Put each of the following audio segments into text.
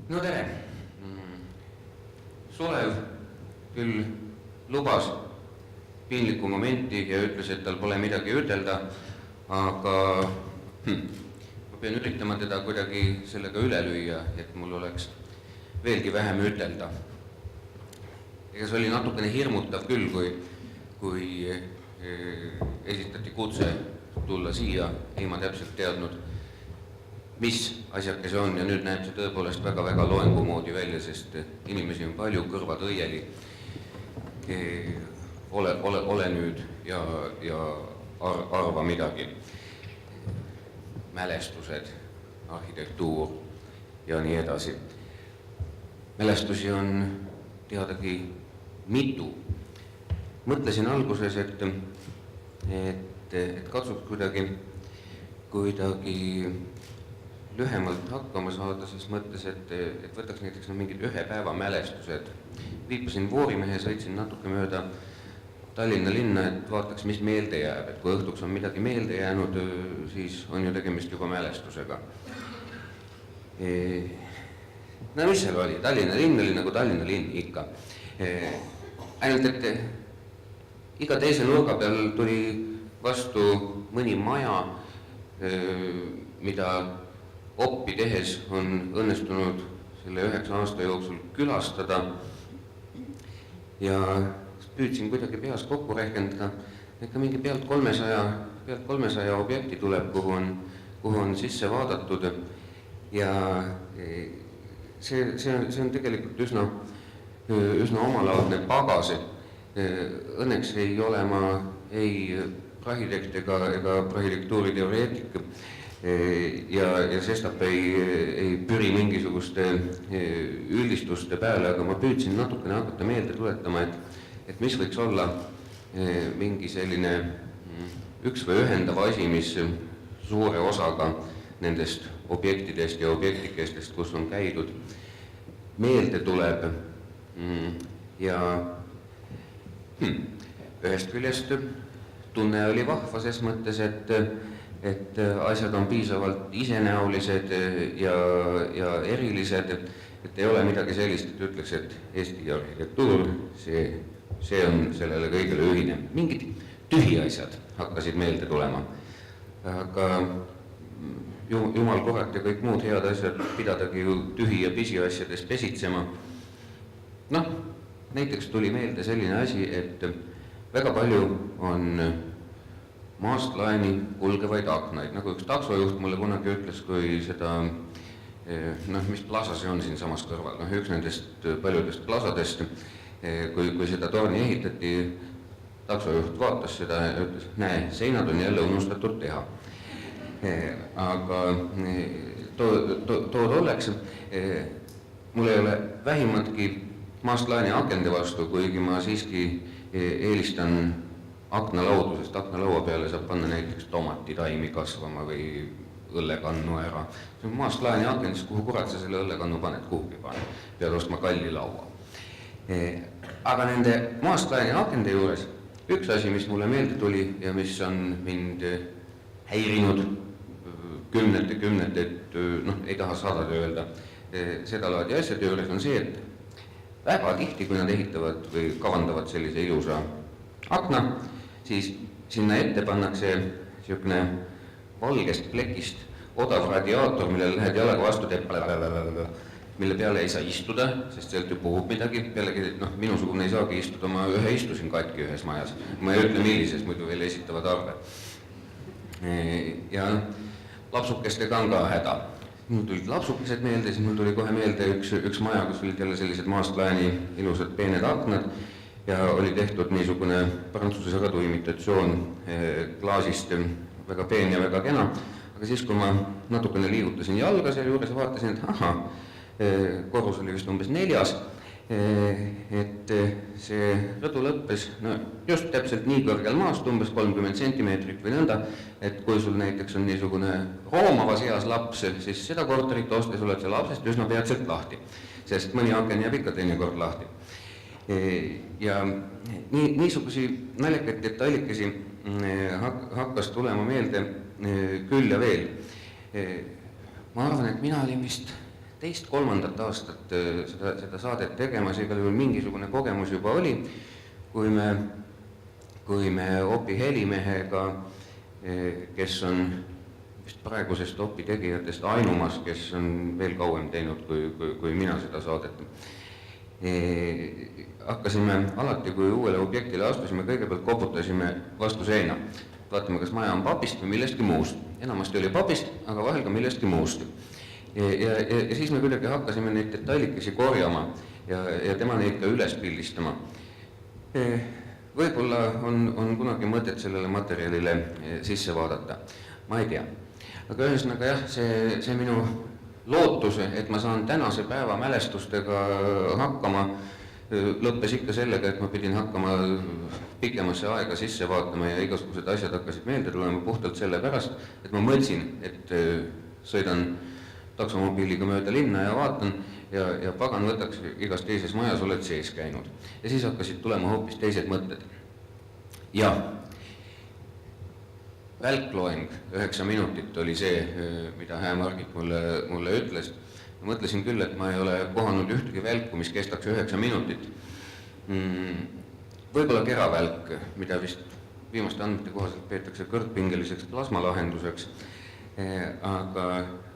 No tere! Sulev küll lubas piinlikku momenti ja ütles, et tal pole midagi ütelda, aga ma pean üritama teda kuidagi sellega üle lüüa, et mul oleks veelgi vähem ütelda. Ega see oli natukene hirmutav küll, kui esitati kutse tulla siia, ei ma täpselt teadnud, mis asjake see on ja nüüd näeb see tõepoolest väga-väga loengu moodi välja, sest inimesi on palju, kõrvad õieli. Ole nüüd ja arva midagi. Mälestused, arhitektuur ja nii edasi. Mälestusi on teadagi mitu. Mõtlesin alguses, et katsuks kuidagi lühemalt hakkama saada, siis mõttes, et võtaks näiteks mingid ühe päeva mälestused. Viipasin Voorimehe, sõitsin natuke mööda Tallinna linna, et vaataks, mis meelde jääb. Et kui õhtuks on midagi meelde jäänud, siis on ju tegemist juba mälestusega. No mis seal oli? Tallinna linn oli nagu Tallinna linn ikka. Ainult, et iga teise nurga peal tuli vastu mõni maja, mida oppi tehes on õnnestunud selle 9 aasta jooksul külastada ja püüdsin kuidagi peas kokku rehkendada, ikka mingi pealt 300 objekti tuleb, kuhu on sisse vaadatud ja see on tegelikult üsna omalaadne pagas. Õnneks ei ole ma ei arhitekt ega arhitektuuri teoreetik ja sestap ei püri mingisuguste üldistuste peale, aga ma püüdsin natukene hakata meelde tuletama, et mis võiks olla mingi selline üks või ühendav asi, mis suure osaga nendest objektidest ja objektikestest, kus on käidud, meelde tuleb ja ühest küljest tunne oli vahva ses mõttes, et asjad on piisavalt isenäolised ja erilised, et ei ole midagi sellist, et ütleks, et Eesti arhitektuur, see on sellele kõigele ühine. Mingid tühi asjad hakkasid meelde tulema, aga jumal kurat ja kõik muud head asjad pidadagi ju tühi ja pisi asjades pesitsema. Noh, näiteks tuli meelde selline asi, et väga palju on maast laeni kulgevaid aknaid, nagu üks taksojuht mulle kunagi ütles, kui seda, mis plaza see on siin samas kõrval, üks nendest paljudest plazadest, kui seda torni ehitati, taksojuht vaatas seda ja ütles, näe, seinad on jälle unustatud teha. Aga tood oleks, mul ei ole vähimatki maast laeni akende vastu, kuigi ma siiski eelistan aknalaudu, sest aknalaua peale saab panna näiteks tomatitaimi kasvama või õllekannu ära. See on maast laeni aken, siis kuhu kurat sa selle õllekannu paned, kuhugi paned, pead ostma kalli laua. Aga nende maast laeni akende juures üks asi, mis mulle meelde tuli ja mis on mind häirinud kümnete, et ei taha sadade öelda, seda laadi asjade juures on see, et väga tihti, kui nad ehitavad või kavandavad sellise ilusa akna, siis sinna ette pannakse niisugune valgest plekist odav radiaator, millele lähed jalaga vastu, mille peale ei saa istuda, sest sealt ju puhub midagi. Pealegi, minusugune ei saagi istuda, ma istusin katki ühes majas. Ma ei ütle millises, muidu veel esitavad arve. Ja lapsukestega on ka häda. Mul tulid lapsukesed meelde, siis mul tuli kohe meelde üks maja, kus olid jälle sellised maast laeni ilusad peened aknad ja oli tehtud niisugune Prantsuse rõdu imitatsioon klaasist, väga peen ja väga kena. Aga siis, kui ma natukene liigutasin jalga selle juures ja vaatasin, et korrus oli vist umbes 4, et see rõdu lõppes just täpselt nii kõrgel maast, umbes 30 centimeetrit või nõnda, et kui sul näiteks on niisugune roomavas eas laps, siis seda korterit ostes oled sa lapsest üsna peatselt lahti, sest mõni aken jääb ikka teinekord lahti. Ja niisugusi naljakaid detailikesi hakkas tulema meelde küll ja veel. Ma arvan, et mina olin vist teist-kolmandat aastat seda saadet tegemas, igal juhul mingisugune kogemus juba oli, kui me Opi helimehega, kes on vist praegusest Opi tegijatest ainumas, kes on veel kauem teinud kui mina seda saadet, hakkasime alati, kui uuele objektile astusime, kõigepealt koputasime vastu seina. Vaatame, kas maja on papist või millestki muust. Enamasti oli papist, aga vahel ka millestki muust. Ja siis me kuidagi hakkasime neid detailikesi korjama ja tema neid ka üles pildistama. Võib-olla on kunagi mõtet sellele materjalile sisse vaadata. Ma ei tea. Aga ühesõnaga jah, see minu lootus, et ma saan tänase päeva mälestustega hakkama, lõppes ikka sellega, et ma pidin hakkama pikemasse aega sisse vaatama ja igasugused asjad hakkasid meelde tulema puhtalt selle pärast, et ma mõtlesin, et sõidan taksomobiiliga mööda linna ja vaatan ja pagan võtaks, igas teises majas oled sees käinud. Ja siis hakkasid tulema hoopis teised mõtted. Ja välkloeng 9 minutit oli see, mida hää Margit mulle ütles. Ma mõtlesin küll, et ma ei ole kohanud ühtegi välku, mis kestaks 9 minutit. Võib-olla keravälk, mida vist viimaste andmete kohaselt peetakse kõrgpingeliseks plasmalahenduseks,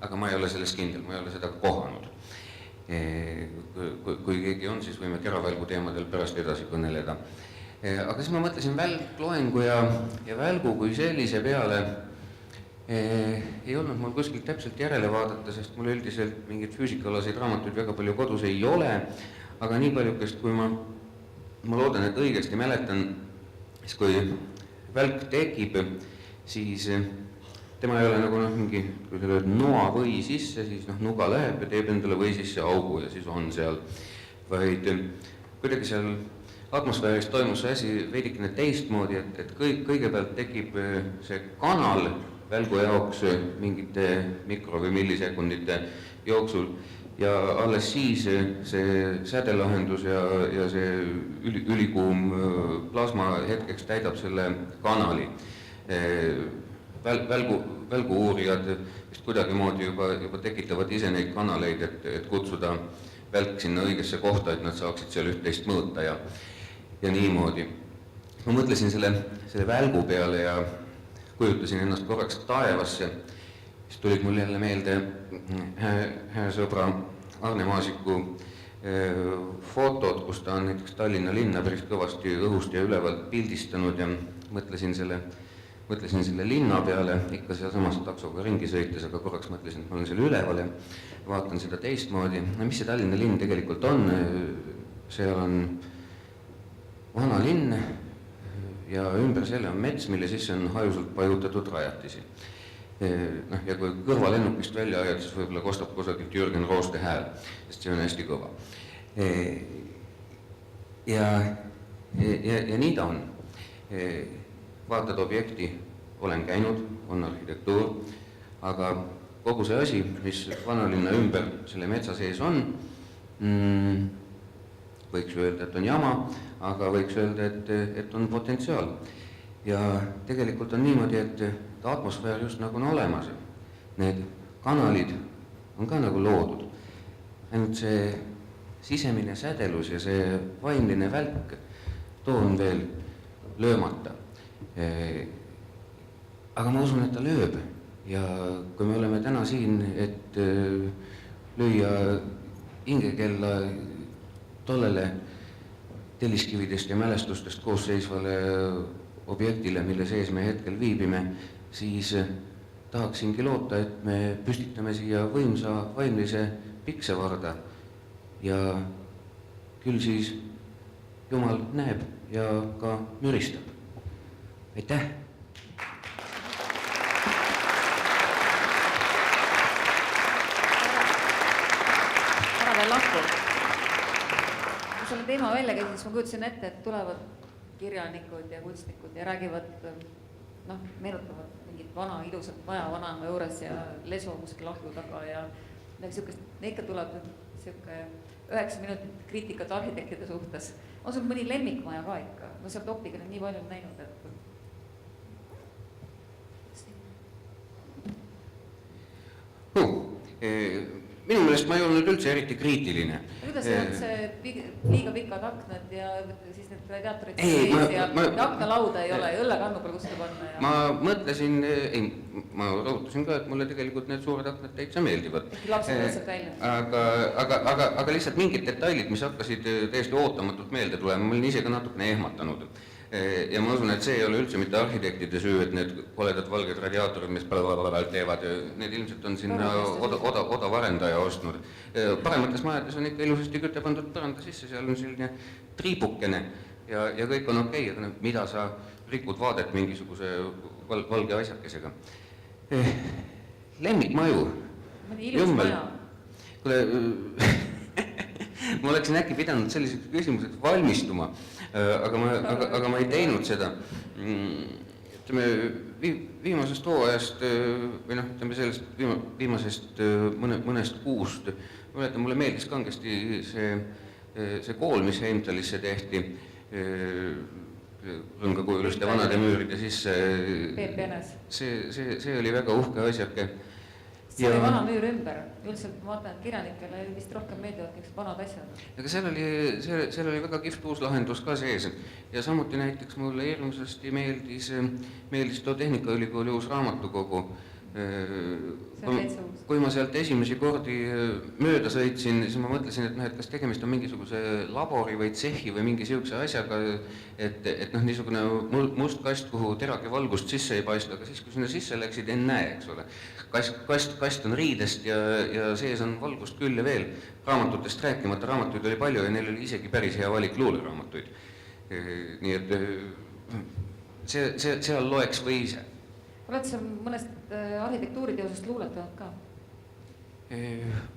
aga ma ei ole sellest kindel, ma ei ole seda kohanud. Kui keegi on, siis võime keravälgu teemadel pärast edasi kõneleda. Aga siis ma mõtlesin välkloengu ja välgu kui sellise peale ei olnud mul kuskil täpselt järele vaadata, sest mul üldiselt mingid füüsikalaseid raamatuid väga palju kodus ei ole, aga nii paljukest, kui ma loodan, et õigesti mäletan, siis kui välk tekib, siis tema ei ole nagu mingi, kui sa lööd noa või sisse, siis nuga läheb ja teeb endale või sisse augu ja siis on seal, vaid kuidagi seal atmosfääris toimus see asi veidikene teistmoodi, et kõigepealt tekib see kanal välgu jaoks mingite mikro- või millisekundite jooksul ja alles siis see sädelahendus ja see ülikuum plasma hetkeks täidab selle kanali. Välgu uurijad vist kuidagimoodi juba tekitavad ise neid kanaleid, et kutsuda välk sinna õigesse kohta, et nad saaksid seal üht-teist mõõta ja niimoodi. Ma mõtlesin selle välgu peale ja kujutasin ennast korraks taevasse, siis tulid mul jälle meelde hea sõbra Arne Maasiku fotod, kus ta on näiteks Tallinna linna päris kõvasti õhust ja ülevalt pildistanud ja mõtlesin selle linna peale, ikka sealsamas taksoga ringi sõites, aga korraks mõtlesin, et ma olen selle üleval ja vaatan seda teistmoodi. Mis see Tallinna linn tegelikult on? Seal on vana linn ja ümber selle on mets, mille sisse on hajusalt pajutatud rajatisi. Ja kui kõrvalennukist välja ajad, siis võib-olla kostab kusagilt Jürgen Rooste hääl, sest see on hästi kõva. Ja nii ta on. Vaatad objekti, olen käinud, on arhitektuur, aga kogu see asi, mis vanalinna ümber selle metsa sees on, võiks öelda, et on jama, aga võiks öelda, et on potentsiaal. Ja tegelikult on niimoodi, et atmosfäär just nagu on olemas. Need kanalid on ka nagu loodud. Ainult see sisemine sädelus ja see vaimline välk, too on veel löömata. Aga ma usun, et ta lööb. Ja kui me oleme täna siin, et lüüa hingekella tollele telliskividest ja mälestustest koosseisvale objektile, mille sees me hetkel viibime, siis tahaksingi loota, et me püstitame siia võimsa vaimlise piksevarda ja küll siis Jumal näeb ja ka müristab. Aitäh! Ära veel lahku. Kui selle teema välja käisin, siis ma kujutasin ette, et tulevad kirjanikud ja kunstnikud ja räägivad, meenutavad mingit vana ilusat maja vanaema juures ja lesu kuskil lahju taga ja niisugust, ikka tuleb niisugune 9 minutit kriitikat arhitektide suhtes. On sul mõni lemmikmaja ka ikka? Ma sealt Opiga nii palju näinud, et... minu meelest ma ei olnud üldse eriti kriitiline. Kuidas on see liiga pikad aknad ja siis need radiaatorid Ei, ja aknalauda ei ole ja õllekannu pole kuskil panna? Ja... Ma mõtlesin, ma rõhutasin ka, et mulle tegelikult need suured aknad täitsa meeldivad. Ehk lapsed võtsid välja. Aga lihtsalt mingid detailid, mis hakkasid täiesti ootamatult meelde tulema, ma olin ise ka natukene ehmatanud. Ja ma usun, et see ei ole üldse mitte arhitektide süü, et need koledad valged radiaatorid, mis päeval teevad, need ilmselt on sinna odav arendaja ostnud. Paremates majades on ikka ilusasti küte pandud põranda sisse, seal on selline triibukene ja kõik on okei, aga mida sa rikud vaadet mingisuguse valge asjakesega. Lemmikmaju. Ilus maja. Kuule, ma oleksin äkki pidanud selliseks küsimuseks valmistuma, aga ma ei teinud seda. Viimasest hooajast või sellest viimasest mõnest kuust, mulle meeldis kangesti see kool, mis Heimtalisse tehti, rõngakujuliste vanade müüride sisse. Peep Jänes. See oli väga uhke asjake. See oli vana müür ümber. Üldiselt ma vaatan, et kirjanikele vist rohkem meeldivad kõik vanad asjad. Aga seal oli väga kihvt uus lahendus ka sees. Ja samuti näiteks mulle hirmsasti meeldis too Tehnikaülikooli uus raamatukogu. Kui ma sealt esimesi kordi mööda sõitsin, siis ma mõtlesin, et kas tegemist on mingisuguse labori või tsehhi või mingi siukse asjaga, et niisugune must kast, kuhu terake valgust sisse ei paista, aga siis, kui sinna sisse läksid, en näe, eks ole. Kast on riidest ja sees on valgust küll ja veel. Raamatutest rääkimata, raamatuid oli palju ja neil oli isegi päris hea valik luuleraamatuid. Nii et seal loeks või ise. Oled sa mõnest arhitektuuriteosest luuletanud ka?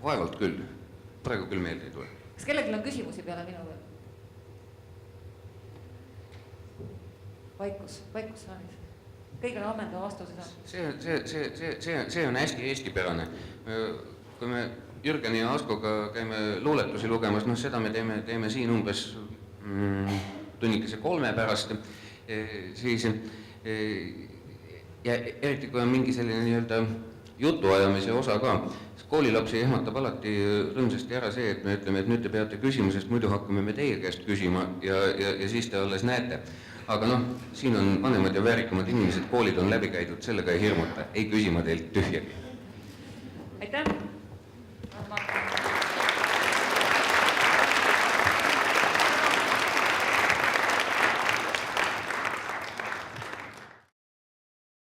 Vaevalt küll. Praegu küll meelde ei tule. Kas kellelgi on küsimusi peale minu veel? Vaikus saanis. Kõigil on ammenda vastuse saanud. See on hästi eestipärane. Kui me Jürgeni ja Askoga käime luuletusi lugemas, seda me teeme siin umbes tunnikese 3 pärast, siis ja eriti kui on mingi selline nii-öelda jutuajamise osa ka, siis koolilapsi ehmatab alati rõõmsasti ära see, et me ütleme, et nüüd te peate küsimusest, muidu hakkame me teie käest küsima ja siis te alles näete. Aga siin on vanemad ja väärikamad inimesed, koolid on läbi käidud, sellega ei hirmuta, ei küsima teilt tühjagi. Aitäh!